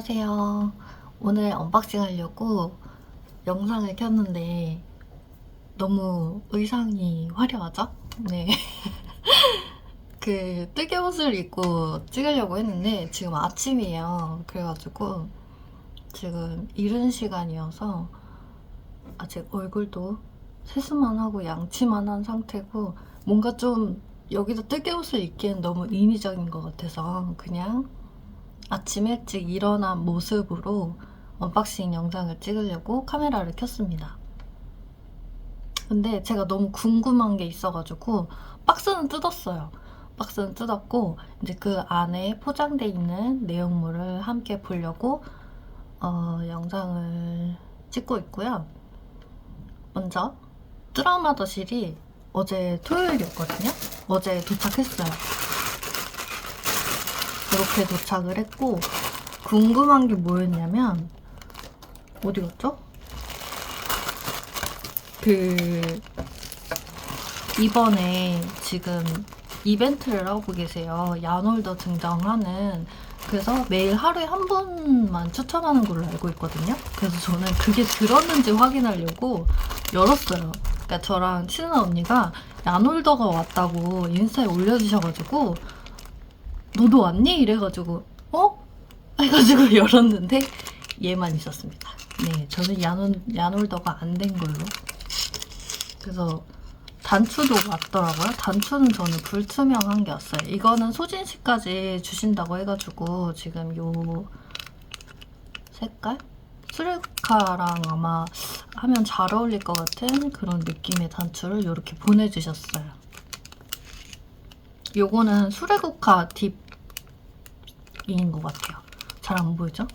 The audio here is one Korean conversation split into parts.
안녕하세요. 오늘 언박싱 하려고 영상을 켰는데 너무 의상이 화려하죠? 네. 그 뜨개 옷을 입고 찍으려고 했는데 지금 아침이에요. 그래가지고 지금 이른 시간이어서 아직 얼굴도 세수만 하고 양치만 한 상태고 뭔가 좀 여기다 뜨개 옷을 입기엔 너무 인위적인 것 같아서 그냥 아침 일찍 일어난 모습으로 언박싱 영상을 찍으려고 카메라를 켰습니다. 근데 제가 너무 궁금한 게 있어가지고 박스는 뜯었어요. 박스는 뜯었고 이제 그 안에 포장돼 있는 내용물을 함께 보려고 영상을 찍고 있고요. 먼저 뚜라마더실이 어제 토요일이었거든요. 어제 도착했어요. 이렇게 도착을 했고 궁금한 게 뭐였냐면 어디 갔죠? 이번에 지금 이벤트를 하고 계세요. 야놀더 등장하는. 그래서 매일 하루에 한 분만 추첨하는 걸로 알고 있거든요. 그래서 저는 그게 들었는지 확인하려고 열었어요. 그러니까 저랑 친한 언니가 야놀더가 왔다고 인스타에 올려주셔가지고 너도 왔니? 이래가지고 해가지고 열었는데 얘만 있었습니다. 네, 저는 야놀더가 안 된 걸로. 그래서 단추도 왔더라고요. 단추는 저는 불투명한 게 왔어요. 이거는 소진씨까지 주신다고 해가지고 지금 요 색깔? 수레카랑 아마 하면 잘 어울릴 것 같은 그런 느낌의 단추를 이렇게 보내주셨어요. 요거는 수레국화 딥인 것 같아요. 잘 안 보이죠?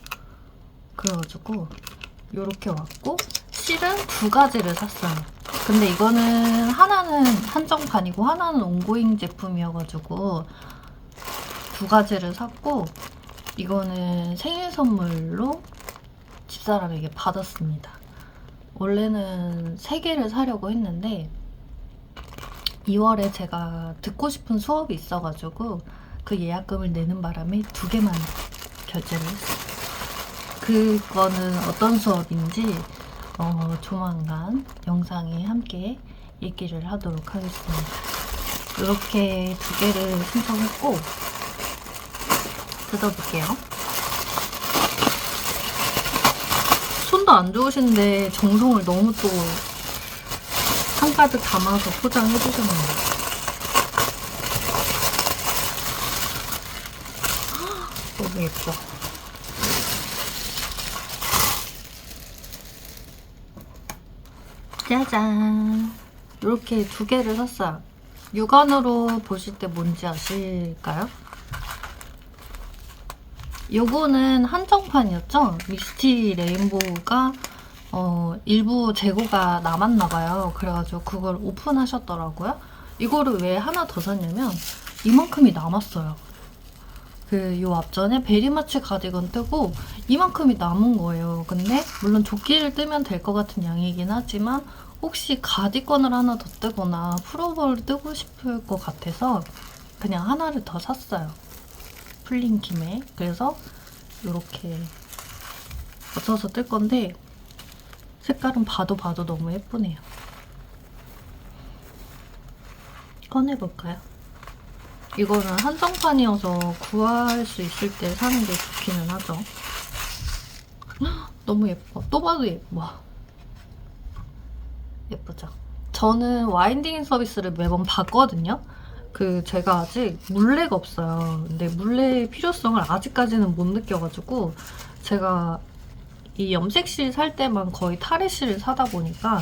그래가지고 요렇게 왔고 실은 두 가지를 샀어요. 근데 이거는 하나는 한정판이고 하나는 온고잉 제품이어가지고 두 가지를 샀고 이거는 생일 선물로 집사람에게 받았습니다. 원래는 3개를 사려고 했는데 2월에 제가 듣고 싶은 수업이 있어가지고 그 예약금을 내는 바람에 2개만 결제를 했어요. 그거는 어떤 수업인지 조만간 영상에 함께 얘기를 하도록 하겠습니다. 이렇게 2개를 신청했고 뜯어볼게요. 손도 안 좋으신데 정성을 너무 또 한가득 담아서 포장해주셨네요. 너무 예뻐. 짜잔! 이렇게 2개를 샀어요. 육안으로 보실 때 뭔지 아실까요? 요거는 한정판이었죠? 미스티 레인보우가 일부 재고가 남았나봐요. 그래가지고 그걸 오픈하셨더라고요. 이거를 왜 하나 더 샀냐면 이만큼이 남았어요. 요 앞전에 베리마치 가디건 뜨고 이만큼이 남은 거예요. 근데 물론 조끼를 뜨면 될 것 같은 양이긴 하지만 혹시 가디건을 하나 더 뜨거나 풀오버를 뜨고 싶을 것 같아서 그냥 하나를 더 샀어요. 풀린 김에. 그래서 이렇게 얹어서 뜰 건데 색깔은 봐도 너무 예쁘네요. 꺼내볼까요? 이거는 한정판이어서 구할 수 있을 때 사는 게 좋기는 하죠. 너무 예뻐. 또 봐도 예뻐. 예쁘죠? 저는 와인딩 서비스를 매번 받거든요. 제가 아직 물레가 없어요. 근데 물레의 필요성을 아직까지는 못 느껴가지고 제가 이 염색실 살 때만 거의 타레실을 사다 보니까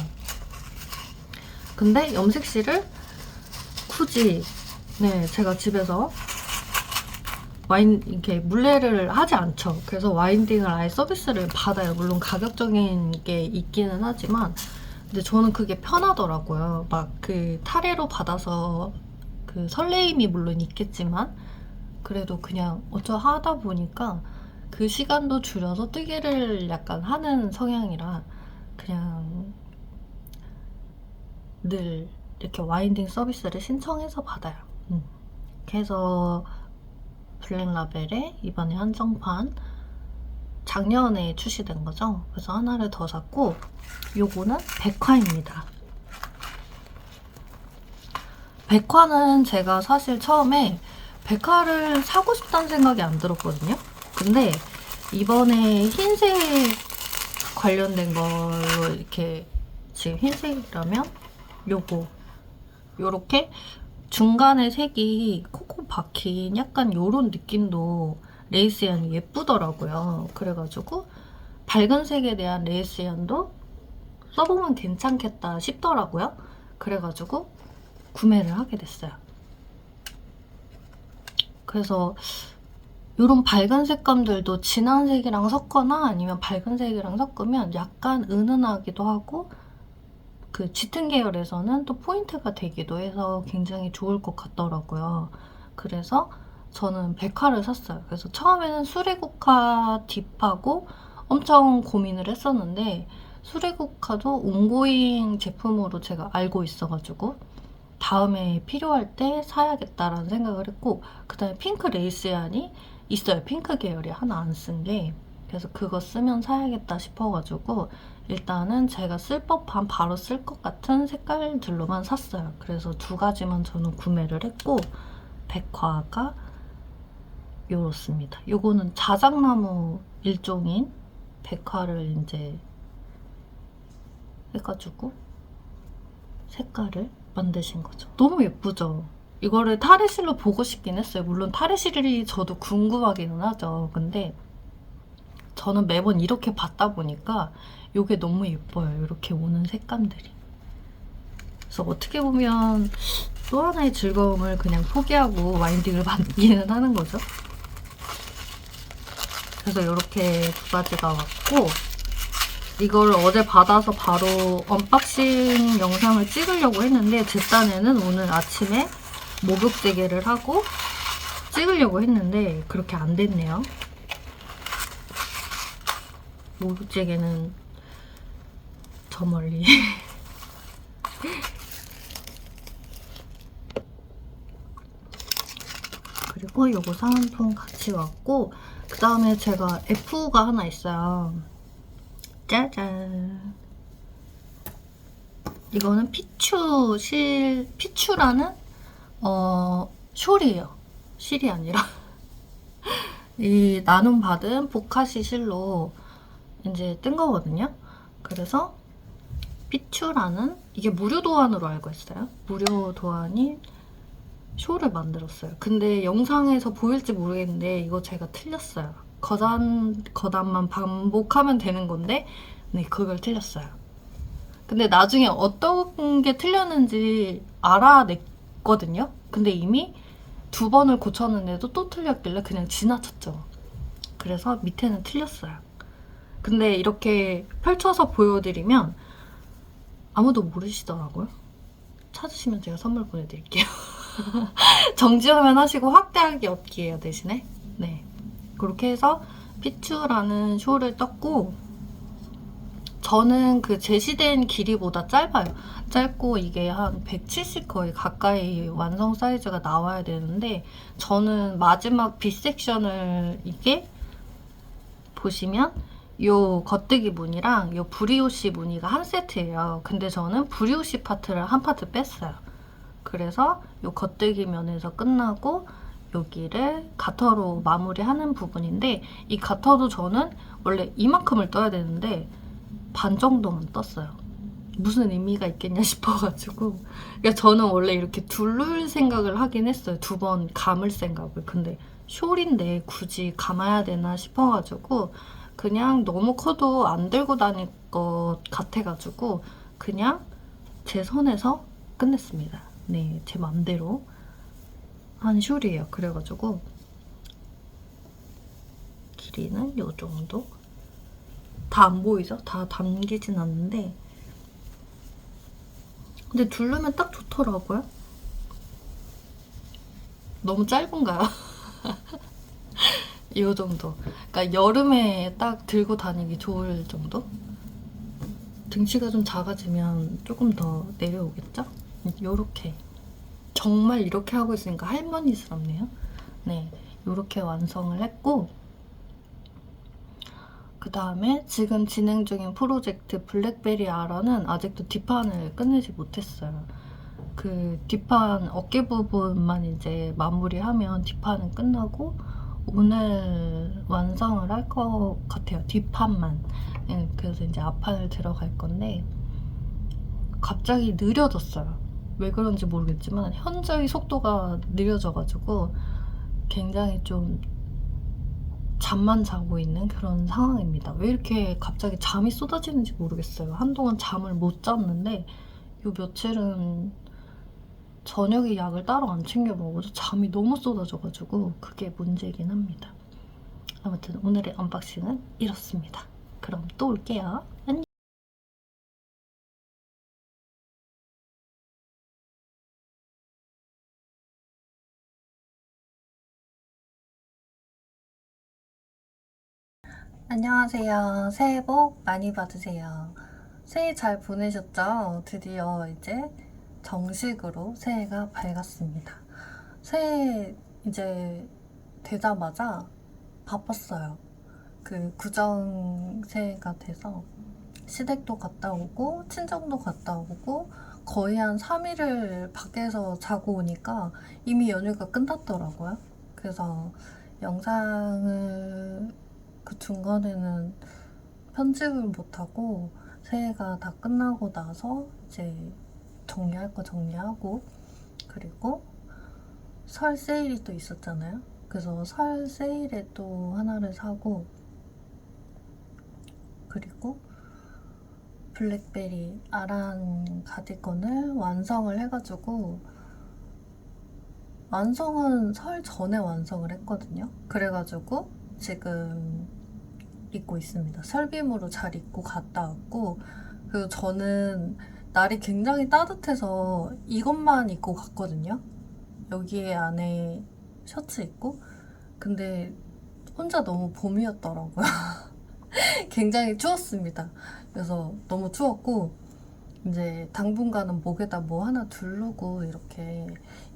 근데 염색실을 굳이 제가 집에서 이렇게 물레를 하지 않죠. 그래서 와인딩을 아예 서비스를 받아요. 물론 가격적인 게 있기는 하지만 근데 저는 그게 편하더라고요. 막 타레로 받아서 설레임이 물론 있겠지만 그래도 그냥 하다 보니까 그 시간도 줄여서 뜨개를 약간 하는 성향이라 그냥 늘 이렇게 와인딩 서비스를 신청해서 받아요. 그래서 블랙라벨의 이번에 한정판 작년에 출시된 거죠. 그래서 하나를 더 샀고, 요거는 백화입니다. 백화는 제가 사실 처음에 백화를 사고 싶다는 생각이 안 들었거든요. 근데 이번에 흰색 관련된 걸로 이렇게, 지금 흰색이라면 요렇게 중간에 색이 콕콕 박힌 약간 요런 느낌도 레이스얀이 예쁘더라고요. 그래가지고 밝은 색에 대한 레이스얀도 써보면 괜찮겠다 싶더라고요. 그래가지고 구매를 하게 됐어요. 그래서 이런 밝은 색감들도 진한 색이랑 섞거나 아니면 밝은 색이랑 섞으면 약간 은은하기도 하고, 그 짙은 계열에서는 또 포인트가 되기도 해서 굉장히 좋을 것 같더라고요. 그래서 저는 백화를 샀어요. 그래서 처음에는 수레국화 딥하고 엄청 고민을 했었는데, 수레국화도 온고잉 제품으로 제가 알고 있어가지고 다음에 필요할 때 사야겠다라는 생각을 했고, 그 다음에 핑크 레이스얀이 있어요. 핑크 계열이 하나 안 쓴 게. 그래서 그거 쓰면 사야겠다 싶어가지고 일단은 제가 쓸 법한, 바로 쓸 것 같은 색깔들로만 샀어요. 그래서 두 가지만 저는 구매를 했고, 백화가 요렇습니다. 요거는 자작나무 일종인 백화를 이제 해가지고 색깔을 만드신 거죠. 너무 예쁘죠? 이거를 탈의실로 보고 싶긴 했어요. 물론 탈의실이 저도 궁금하기는 하죠. 근데 저는 매번 이렇게 받다 보니까 이게 너무 예뻐요. 이렇게 오는 색감들이. 그래서 어떻게 보면 또 하나의 즐거움을 그냥 포기하고 와인딩을 받기는 하는 거죠. 그래서 이렇게 두 가지가 왔고, 이걸 어제 받아서 바로 언박싱 영상을 찍으려고 했는데, 제 딴에는 오늘 아침에 목욕 재개를 하고 찍으려고 했는데 그렇게 안 됐네요. 목욕 재개는 저 멀리. 그리고 요거 사은품 같이 왔고, 그 다음에 제가 F가 하나 있어요. 짜잔. 이거는 피추라는 숄이에요. 실이 아니라. 이 나눔받은 보카시 실로 이제 뜬 거거든요. 그래서 피추라는, 이게 무료 도안으로 알고 있어요. 무료 도안이 숄을 만들었어요. 근데 영상에서 보일지 모르겠는데 이거 제가 틀렸어요. 거단만 반복하면 되는 건데, 네, 그걸 틀렸어요. 근데 나중에 어떤 게 틀렸는지 알아냈거든요. 근데 이미 2번을 고쳤는데도 또 틀렸길래 그냥 지나쳤죠. 그래서 밑에는 틀렸어요. 근데 이렇게 펼쳐서 보여드리면 아무도 모르시더라고요. 찾으시면 제가 선물 보내드릴게요. 정지화면 하시고 확대하기 없기예요, 대신에. 네, 그렇게 해서 피추라는 숄을 떴고, 저는 그 제시된 길이보다 짧아요. 짧고 이게 한 170 거의 가까이 완성 사이즈가 나와야 되는데, 저는 마지막 B 섹션을, 이게 보시면 요 겉뜨기 무늬랑 요 브리오시 무늬가 한 세트예요. 근데 저는 브리오시 파트를 한 파트 뺐어요. 그래서 요 겉뜨기 면에서 끝나고 여기를 가터로 마무리하는 부분인데, 이 가터도 저는 원래 이만큼을 떠야 되는데 반 정도만 떴어요. 무슨 의미가 있겠냐 싶어가지고. 그러니까 저는 원래 이렇게 두를 생각을 하긴 했어요. 2번 감을 생각을. 근데 숄인데 굳이 감아야 되나 싶어가지고 그냥 너무 커도 안 들고 다닐 것 같아가지고 그냥 제 손에서 끝냈습니다. 네, 제 맘대로 한 숄이에요. 그래가지고 길이는 요 정도. 다 안 보이죠? 다 담기진 않는데, 근데 두르면 딱 좋더라고요. 너무 짧은가요? 이 정도. 그러니까 여름에 딱 들고 다니기 좋을 정도? 등치가 좀 작아지면 조금 더 내려오겠죠? 요렇게. 정말 이렇게 하고 있으니까 할머니스럽네요. 네, 요렇게 완성을 했고, 그 다음에 지금 진행 중인 프로젝트 블랙베리 아라는 아직도 뒷판을 끝내지 못했어요. 그 뒷판 어깨 부분만 이제 마무리하면 뒷판은 끝나고 오늘 완성을 할 것 같아요. 뒷판만. 예, 그래서 이제 앞판을 들어갈 건데 갑자기 느려졌어요. 왜 그런지 모르겠지만 현저히 속도가 느려져가지고 굉장히 좀 잠만 자고 있는 그런 상황입니다. 왜 이렇게 갑자기 잠이 쏟아지는지 모르겠어요. 한동안 잠을 못 잤는데 요 며칠은 저녁에 약을 따로 안 챙겨 먹어서 잠이 너무 쏟아져가지고 그게 문제이긴 합니다. 아무튼 오늘의 언박싱은 이렇습니다. 그럼 또 올게요. 안녕. 안녕하세요. 새해 복 많이 받으세요. 새해 잘 보내셨죠? 드디어 이제 정식으로 새해가 밝았습니다. 새해 이제 되자마자 바빴어요. 그 구정 새해가 돼서 시댁도 갔다 오고 친정도 갔다 오고 거의 한 3일을 밖에서 자고 오니까 이미 연휴가 끝났더라고요. 그래서 영상을 그 중간에는 편집을 못하고 새해가 다 끝나고 나서 이제 정리할 거 정리하고 그리고 설 세일이 또 있었잖아요. 그래서 설 세일에 또 하나를 사고 그리고 블랙베리 아란 가디건을 완성을 해가지고 완성은 설 전에 완성을 했거든요. 그래가지고 지금 입고 있습니다. 설빔으로 잘 입고 갔다 왔고 그리고 저는 날이 굉장히 따뜻해서 이것만 입고 갔거든요. 여기에 안에 셔츠 입고 근데 혼자 너무 봄이었더라고요. 굉장히 추웠습니다. 그래서 너무 추웠고 이제 당분간은 목에다 뭐 하나 두르고 이렇게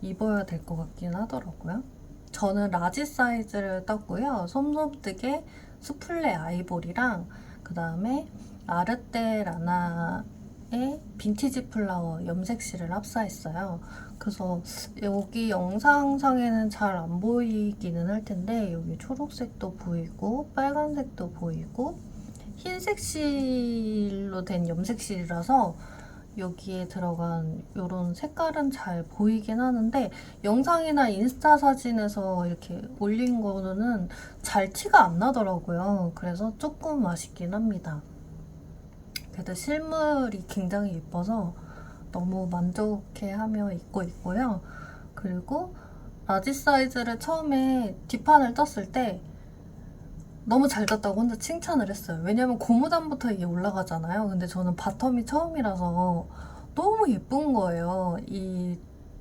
입어야 될 것 같긴 하더라고요. 저는 라지 사이즈를 떴고요. 솜솜뜨개 수플레 아이보리랑 그 다음에 아르떼 라나의 빈티지 플라워 염색실을 합사했어요. 그래서 여기 영상상에는 잘 안 보이기는 할 텐데 여기 초록색도 보이고 빨간색도 보이고 흰색 실로 된 염색실이라서 여기에 들어간 이런 색깔은 잘 보이긴 하는데 영상이나 인스타 사진에서 이렇게 올린 거는 잘 티가 안 나더라고요. 그래서 조금 아쉽긴 합니다. 그래도 실물이 굉장히 예뻐서 너무 만족해하며 입고 있고요. 그리고 라지 사이즈를 처음에 뒷판을 떴을 때 너무 잘 떴다고 혼자 칭찬을 했어요. 왜냐면 고무단부터 이게 올라가잖아요. 근데 저는 바텀이 처음이라서 너무 예쁜 거예요. 이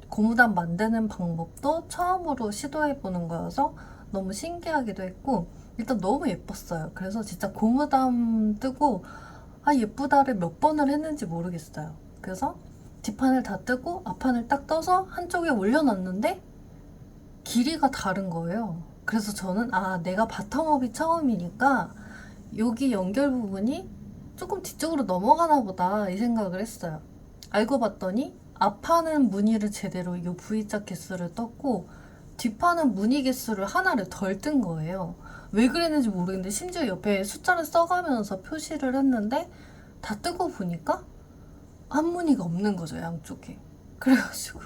고무단 만드는 방법도 처음으로 시도해보는 거여서 너무 신기하기도 했고 일단 너무 예뻤어요. 그래서 진짜 고무단 뜨고 아 예쁘다를 몇 번을 했는지 모르겠어요. 그래서 뒷판을 다 뜨고 앞판을 딱 떠서 한쪽에 올려놨는데 길이가 다른 거예요. 그래서 저는 아 내가 바텀업이 처음이니까 여기 연결 부분이 조금 뒤쪽으로 넘어가나 보다 이 생각을 했어요. 알고 봤더니 앞판은 무늬를 제대로 이 V자 개수를 떴고 뒷판은 무늬 개수를 하나를 덜 뜬 거예요. 왜 그랬는지 모르겠는데 심지어 옆에 숫자를 써가면서 표시를 했는데 다 뜨고 보니까 한 무늬가 없는 거죠 양쪽에. 그래가지고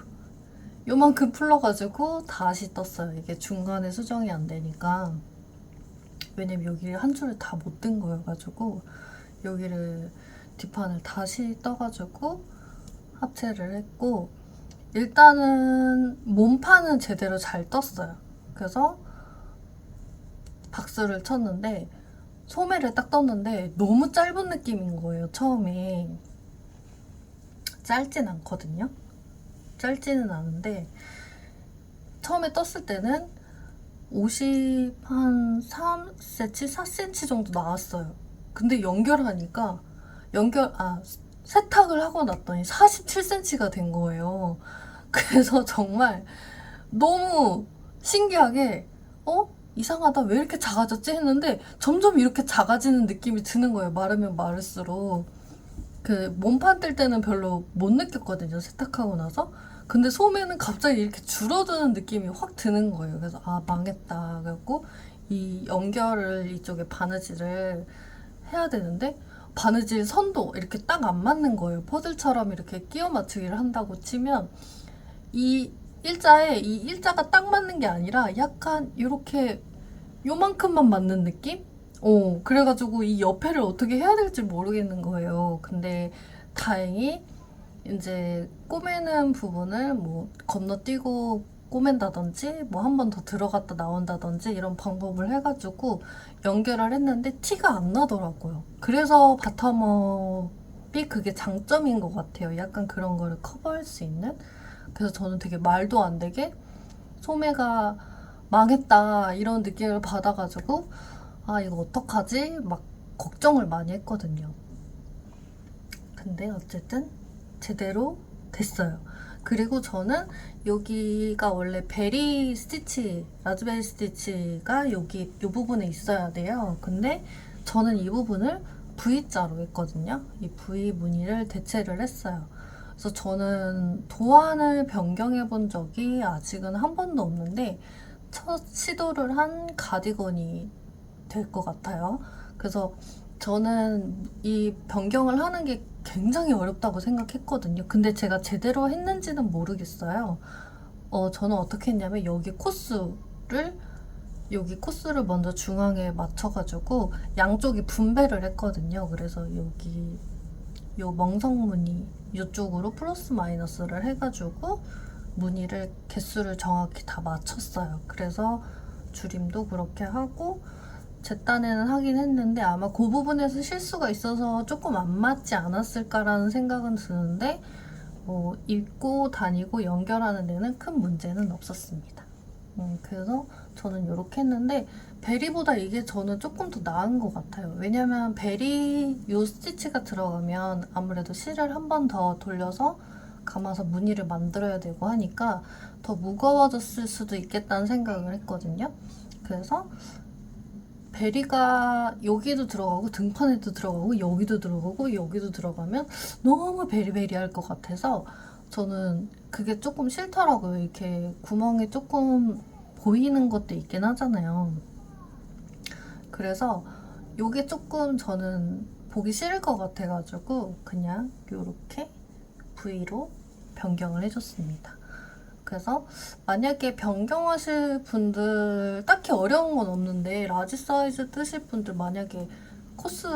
요만큼 풀러가지고 다시 떴어요. 이게 중간에 수정이 안 되니까. 왜냐면 여기를 한 줄을 다 못 뜬 거여가지고 여기를 뒷판을 다시 떠가지고 합체를 했고 일단은 몸판은 제대로 잘 떴어요. 그래서 박수를 쳤는데 소매를 딱 떴는데 너무 짧은 느낌인 거예요. 처음에 짧진 않거든요. 짧지는 않은데 처음에 떴을 때는 옷이 한 3cm, 4cm 정도 나왔어요. 근데 연결하니까 세탁을 하고 났더니 47cm가 된 거예요. 그래서 정말 너무 신기하게 이상하다, 왜 이렇게 작아졌지 했는데 점점 이렇게 작아지는 느낌이 드는 거예요. 마르면 마를수록. 그 몸판 뜰 때는 별로 못 느꼈거든요, 세탁하고 나서. 근데 소매는 갑자기 이렇게 줄어드는 느낌이 확 드는 거예요. 그래서 아, 망했다. 그래갖고 이 연결을, 이쪽에 바느질을 해야 되는데 바느질 선도 이렇게 딱 안 맞는 거예요. 퍼즐처럼 이렇게 끼워 맞추기를 한다고 치면 이 일자에 이 일자가 딱 맞는 게 아니라 약간 이렇게 요만큼만 맞는 느낌? 그래가지고 이 옆에를 어떻게 해야 될지 모르겠는 거예요. 근데 다행히 이제 꼬매는 부분을 뭐 건너뛰고 꼬맨다든지 뭐 한 번 더 들어갔다 나온다든지 이런 방법을 해가지고 연결을 했는데 티가 안 나더라고요. 그래서 바텀업이 그게 장점인 것 같아요. 약간 그런 거를 커버할 수 있는. 그래서 저는 되게 말도 안 되게 소매가 망했다 이런 느낌을 받아가지고 아, 이거 어떡하지? 막 걱정을 많이 했거든요. 근데 어쨌든 제대로 됐어요. 그리고 저는 여기가 원래 베리 스티치, 라즈베리 스티치가 여기 이 부분에 있어야 돼요. 근데 저는 이 부분을 V자로 했거든요. 이 V 무늬를 대체를 했어요. 그래서 저는 도안을 변경해 본 적이 아직은 한 번도 없는데 첫 시도를 한 가디건이 될 것 같아요. 그래서 저는 이 변경을 하는 게 굉장히 어렵다고 생각했거든요. 근데 제가 제대로 했는지는 모르겠어요. 저는 어떻게 했냐면 여기 코스를 먼저 중앙에 맞춰가지고 양쪽이 분배를 했거든요. 그래서 여기 요 멍석 무늬 이쪽으로 플러스 마이너스를 해가지고 무늬를 개수를 정확히 다 맞췄어요. 그래서 줄임도 그렇게 하고 제 딴에는 하긴 했는데 아마 그 부분에서 실수가 있어서 조금 안 맞지 않았을까라는 생각은 드는데 뭐 입고 다니고 연결하는 데는 큰 문제는 없었습니다. 그래서 저는 이렇게 했는데 베리보다 이게 저는 조금 더 나은 것 같아요. 왜냐면 베리 요 스티치가 들어가면 아무래도 실을 한 번 더 돌려서 감아서 무늬를 만들어야 되고 하니까 더 무거워졌을 수도 있겠다는 생각을 했거든요. 그래서 베리가 여기도 들어가고 등판에도 들어가고 여기도 들어가고 여기도 들어가면 너무 베리베리할 것 같아서 저는 그게 조금 싫더라고요. 이렇게 구멍이 조금 보이는 것도 있긴 하잖아요. 그래서 요게 조금 저는 보기 싫을 것 같아가지고 그냥 요렇게 V로 변경을 해줬습니다. 그래서 만약에 변경하실 분들 딱히 어려운 건 없는데 라지 사이즈 뜨실 분들 만약에 코스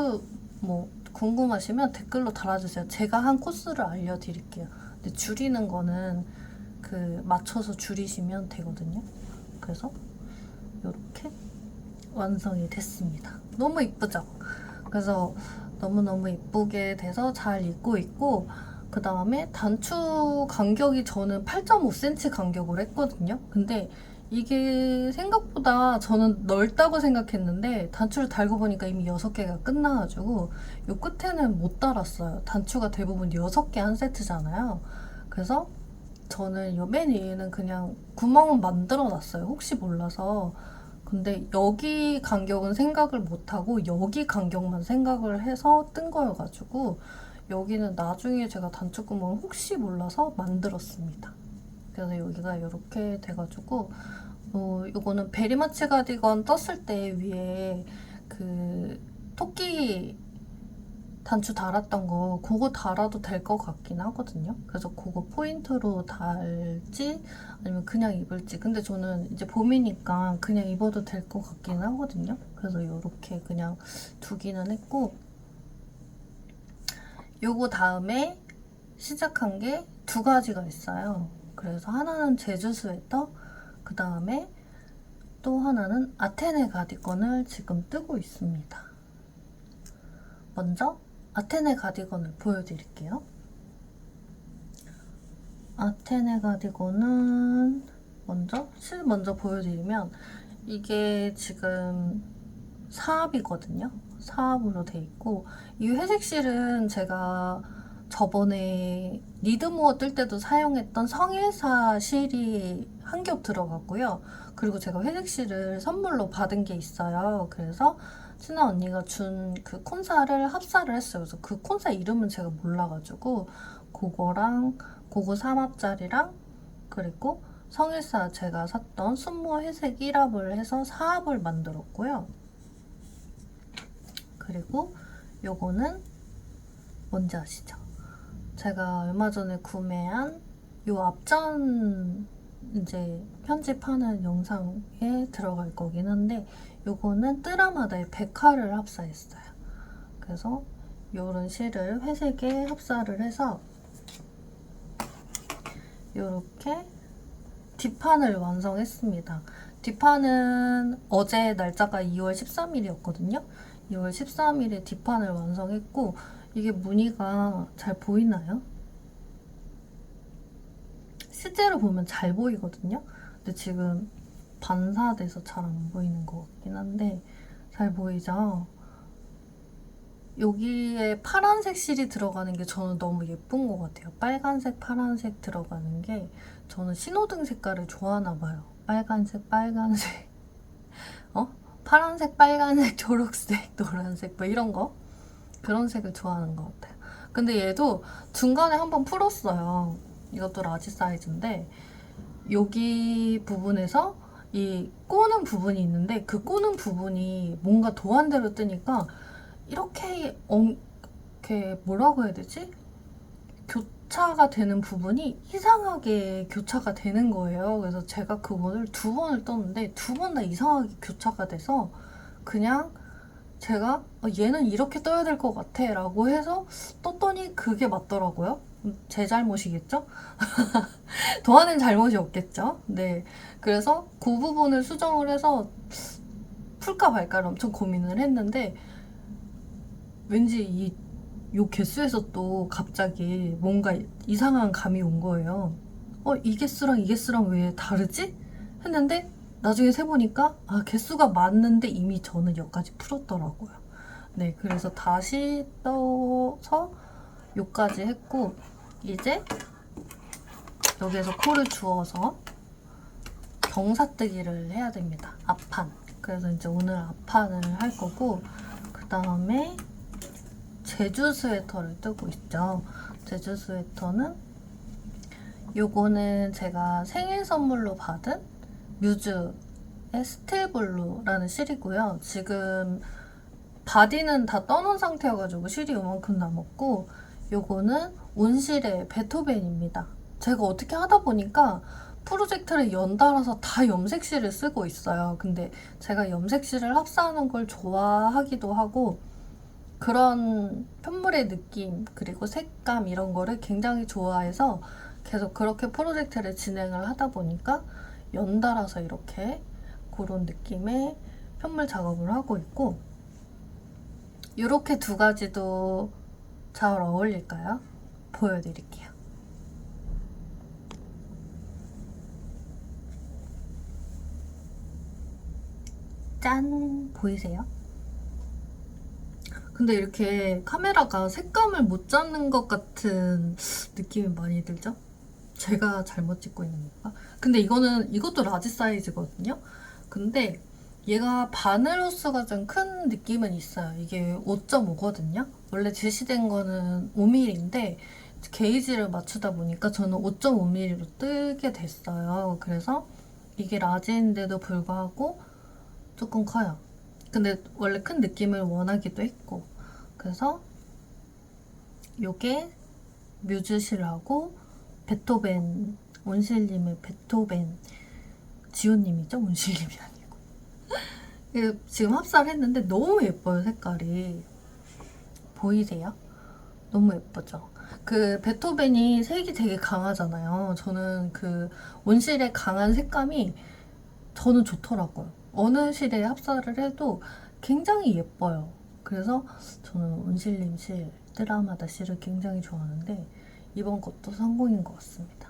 뭐 궁금하시면 댓글로 달아주세요. 제가 한 코스를 알려드릴게요. 근데 줄이는 거는 그 맞춰서 줄이시면 되거든요. 그래서 이렇게 완성이 됐습니다. 너무 이쁘죠? 그래서 너무너무 이쁘게 돼서 잘 입고 있고 그 다음에 단추 간격이 저는 8.5cm 간격으로 했거든요. 근데 이게 생각보다 저는 넓다고 생각했는데 단추를 달고 보니까 이미 6개가 끝나가지고 이 끝에는 못 달았어요. 단추가 대부분 6개 한 세트잖아요. 그래서 저는 요 맨 위에는 그냥 구멍은 만들어 놨어요. 혹시 몰라서. 근데 여기 간격은 생각을 못하고 여기 간격만 생각을 해서 뜬 거여가지고 여기는 나중에 제가 단추구멍을 혹시 몰라서 만들었습니다. 그래서 여기가 이렇게 돼가지고 이거는 베리마치 가디건 떴을 때 위에 그 토끼 단추 달았던 거 그거 달아도 될 것 같긴 하거든요. 그래서 그거 포인트로 달지 아니면 그냥 입을지. 근데 저는 이제 봄이니까 그냥 입어도 될 것 같긴 하거든요. 그래서 이렇게 그냥 두기는 했고 요거 다음에 시작한 게 두 가지가 있어요. 그래서 하나는 제주 스웨터, 그 다음에 또 하나는 아테네 가디건을 지금 뜨고 있습니다. 먼저 아테네 가디건을 보여드릴게요. 아테네 가디건은 실 먼저 보여드리면 이게 지금 사합이거든요. 사합으로 돼 있고 이 회색 실은 제가 저번에 리드모어 뜰 때도 사용했던 성일사 실이 한 겹 들어가고요. 그리고 제가 회색실을 선물로 받은 게 있어요. 그래서 친한 언니가 준 그 콘사를 합사를 했어요. 그래서 그 콘사 이름은 제가 몰라가지고 그거랑 그거 3합짜리랑 그리고 성일사 제가 샀던 순모 회색 1합을 해서 4합을 만들었고요. 그리고 요거는 뭔지 아시죠? 제가 얼마 전에 구매한 요 앞전 이제 편집하는 영상에 들어갈 거긴 한데 요거는 뜨라마다의 백화를 합사했어요. 그래서 요런 실을 회색에 합사를 해서 요렇게 뒷판을 완성했습니다. 뒷판은 어제 날짜가 2월 13일이었거든요. 2월 13일에 뒷판을 완성했고 이게 무늬가 잘 보이나요? 실제로 보면 잘 보이거든요. 근데 지금 반사돼서 잘 안 보이는 것 같긴 한데 잘 보이죠? 여기에 파란색 실이 들어가는 게 저는 너무 예쁜 것 같아요. 빨간색, 파란색 들어가는 게 저는 신호등 색깔을 좋아하나 봐요. 빨간색, 빨간색, 파란색, 빨간색, 초록색, 노란색 뭐 이런 거? 그런 색을 좋아하는 것 같아요. 근데 얘도 중간에 한번 풀었어요. 이것도 라지 사이즈인데 여기 부분에서 이 꼬는 부분이 있는데 그 꼬는 부분이 뭔가 도안대로 뜨니까 이렇게 이렇게 뭐라고 해야 되지? 교차가 되는 부분이 이상하게 교차가 되는 거예요. 그래서 제가 그거를 2번을 떴는데 2번 다 이상하게 교차가 돼서 그냥 제가 얘는 이렇게 떠야 될 것 같아 라고 해서 떴더니 그게 맞더라고요. 제 잘못이겠죠? 도안엔 잘못이 없겠죠? 네. 그래서 그 부분을 수정을 해서 풀까 말까를 엄청 고민을 했는데 왠지 요 개수에서 또 갑자기 뭔가 이상한 감이 온 거예요. 이 개수랑 이 개수랑 왜 다르지? 했는데 나중에 세보니까 개수가 맞는데 이미 저는 여기까지 풀었더라고요. 네, 그래서 다시 떠서 요까지 했고 이제 여기에서 코를 주워서 경사뜨기를 해야 됩니다. 앞판. 그래서 이제 오늘 앞판을 할 거고 그 다음에 제주 스웨터를 뜨고 있죠. 제주 스웨터는 요거는 제가 생일 선물로 받은 뮤즈의 스틸블루라는 실이고요. 지금 바디는 다 떠놓은 상태여가지고 실이 요만큼 남았고 요거는 온실의 베토벤입니다. 제가 어떻게 하다 보니까 프로젝트를 연달아서 다 염색실을 쓰고 있어요. 근데 제가 염색실을 합사하는 걸 좋아하기도 하고 그런 편물의 느낌 그리고 색감 이런 거를 굉장히 좋아해서 계속 그렇게 프로젝트를 진행을 하다 보니까 연달아서 이렇게 그런 느낌의 편물 작업을 하고 있고 이렇게 두 가지도 잘 어울릴까요? 보여드릴게요. 짠! 보이세요? 근데 이렇게 카메라가 색감을 못 잡는 것 같은 느낌이 많이 들죠? 제가 잘못 찍고 있는 건가? 근데 이것도 라지 사이즈거든요? 근데 얘가 바늘호수가 좀 큰 느낌은 있어요. 이게 5.5거든요? 원래 제시된 거는 5mm인데 게이지를 맞추다 보니까 저는 5.5mm로 뜨게 됐어요. 그래서 이게 라지인데도 불구하고 조금 커요. 근데 원래 큰 느낌을 원하기도 했고 그래서 요게 뮤즈실하고 베토벤 온실님의 베토벤 지호님이죠? 온실님이 아니고 지금 합사를 했는데 너무 예뻐요. 색깔이 보이세요? 너무 예쁘죠? 그 베토벤이 색이 되게 강하잖아요. 저는 그 온실의 강한 색감이 저는 좋더라고요. 어느 실에 합사를 해도 굉장히 예뻐요. 그래서 저는 온실님 실, 뜨라마다 실을 굉장히 좋아하는데 이번 것도 성공인 것 같습니다.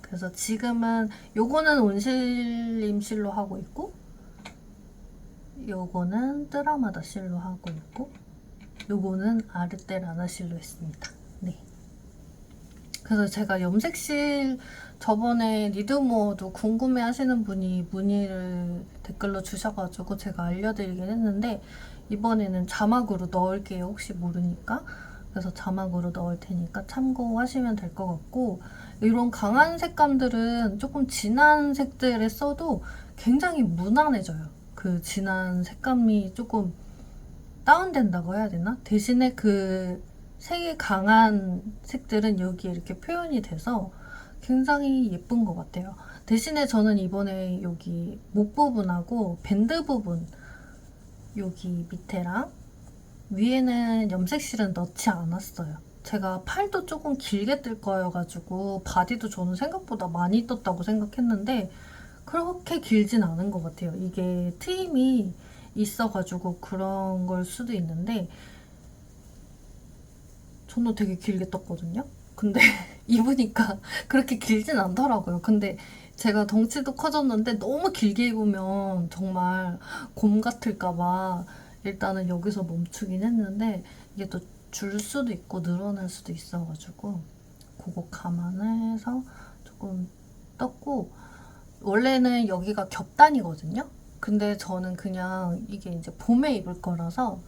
그래서 지금은 요거는 온실님 실로 하고 있고 요거는 뜨라마다 실로 하고 있고 요거는 아르떼 라나 실로 했습니다. 네. 그래서 제가 염색실 저번에 니드모어도 궁금해 하시는 분이 문의를 댓글로 주셔가지고 제가 알려드리긴 했는데 이번에는 자막으로 넣을게요. 혹시 모르니까. 그래서 자막으로 넣을 테니까 참고하시면 될 것 같고, 이런 강한 색감들은 조금 진한 색들에 써도 굉장히 무난해져요. 그 진한 색감이 조금 다운된다고 해야 되나? 대신에 그 색이 강한 색들은 여기에 이렇게 표현이 돼서 굉장히 예쁜 것 같아요. 대신에 저는 이번에 여기 목 부분하고 밴드 부분, 여기 밑에랑 위에는 염색실은 넣지 않았어요. 제가 팔도 조금 길게 뜰 거여가지고 바디도 저는 생각보다 많이 떴다고 생각했는데 그렇게 길진 않은 것 같아요. 이게 트임이 있어가지고 그런 걸 수도 있는데 저는 되게 길게 떴거든요. 근데 입으니까 그렇게 길진 않더라고요. 근데 제가 덩치도 커졌는데 너무 길게 입으면 정말 곰 같을까봐 일단은 여기서 멈추긴 했는데 이게 또 줄 수도 있고 늘어날 수도 있어가지고 그거 감안해서 조금 떴고, 원래는 여기가 겹단이거든요. 근데 저는 그냥 이게 이제 봄에 입을 거라서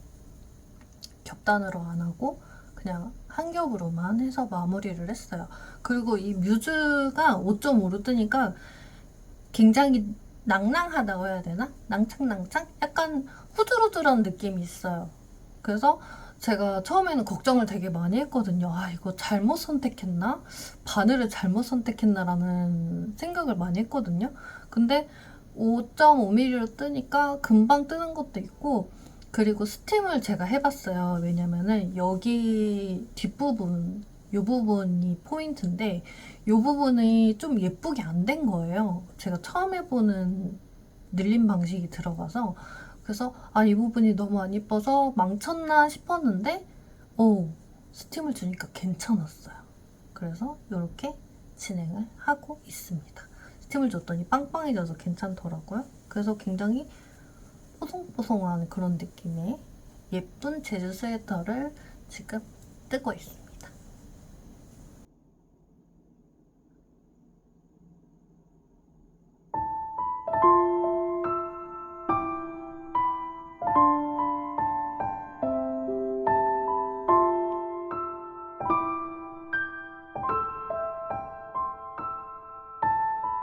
겹단으로 안 하고 그냥 한 겹으로만 해서 마무리를 했어요. 그리고 이 뮤즈가 5.5로 뜨니까 굉장히 낭낭하다고 해야 되나? 낭창낭창? 약간 후들후들한 느낌이 있어요. 그래서 제가 처음에는 걱정을 되게 많이 했거든요. 아, 이거 잘못 선택했나? 바늘을 잘못 선택했나라는 생각을 많이 했거든요. 근데 5.5mm로 뜨니까 금방 뜨는 것도 있고, 그리고 스팀을 제가 해봤어요. 왜냐면은 여기 뒷부분, 이 부분이 포인트인데 이 부분이 좀 예쁘게 안 된 거예요. 제가 처음 해보는 늘림 방식이 들어가서. 그래서 아, 이 부분이 너무 안 예뻐서 망쳤나 싶었는데 스팀을 주니까 괜찮았어요. 그래서 이렇게 진행을 하고 있습니다. 스팀을 줬더니 빵빵해져서 괜찮더라고요. 그래서 굉장히 뽀송뽀송한 그런 느낌의 예쁜 제주 스웨터를 지금 뜨고 있습니다.